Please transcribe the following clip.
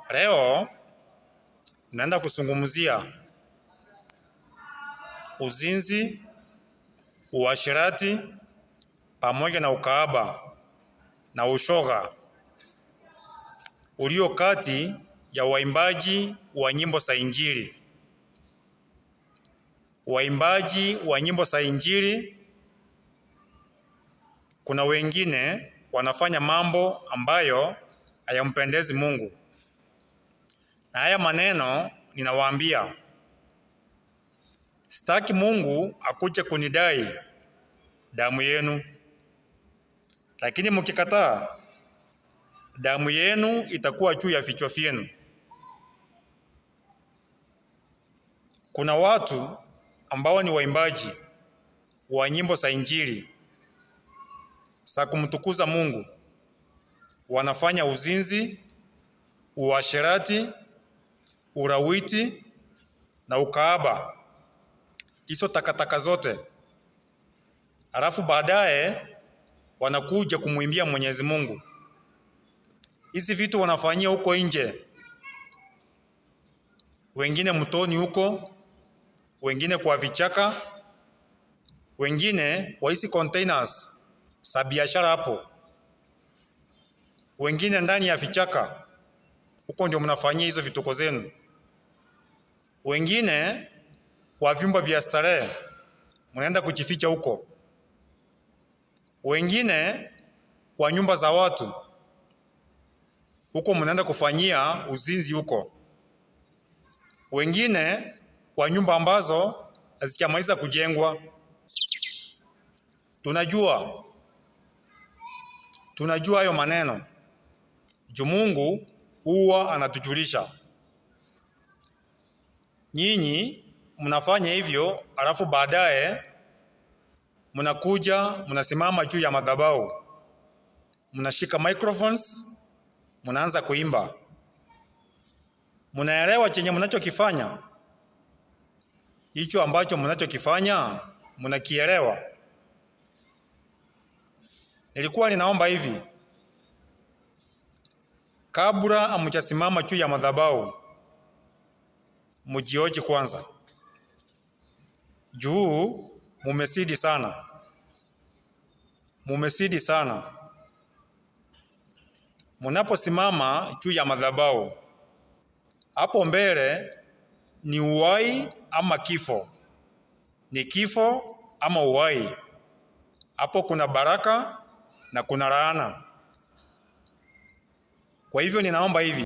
Leo naenda kuzungumzia uzinzi, uasherati pamoja na ukahaba na ushoga ulio kati ya waimbaji wa nyimbo za Injili. Waimbaji wa nyimbo za Injili, kuna wengine wanafanya mambo ambayo hayampendezi Mungu. Na haya maneno ninawaambia, sitaki Mungu akuje kunidai damu yenu. Lakini mkikataa, damu yenu itakuwa juu ya vichwa vyenu. Kuna watu ambao ni waimbaji wa nyimbo za Injili za kumtukuza Mungu, wanafanya uzinzi, uasherati, ulawiti na ukahaba, hizo takataka zote. Alafu baadaye wanakuja kumwimbia Mwenyezi Mungu. Hizi vitu wanafanyia huko nje, wengine mtoni huko, wengine kwa vichaka, wengine kwa hizi containers za biashara hapo, wengine ndani ya vichaka huko ndio mnafanyia hizo vituko zenu, wengine kwa vyumba vya starehe mnaenda kujificha huko, wengine kwa nyumba za watu huko mnaenda kufanyia uzinzi huko, wengine kwa nyumba ambazo hazijamaliza kujengwa. Tunajua hayo maneno. Mungu huwa anatujulisha. Nyinyi mnafanya hivyo, alafu baadaye mnakuja mnasimama juu ya madhabahu, mnashika microphones, mnaanza kuimba. Mnaelewa chenye mnachokifanya? Hicho ambacho mnachokifanya mnakielewa? Nilikuwa ninaomba hivi, kabla hamjasimama juu ya madhabahu, mjioji kwanza. Juu mumesidi sana. Mnaposimama juu ya madhabahu, hapo mbele ni uhai ama kifo, ni kifo ama uhai. Hapo kuna baraka na kuna laana. Kwa hivyo ninaomba hivi,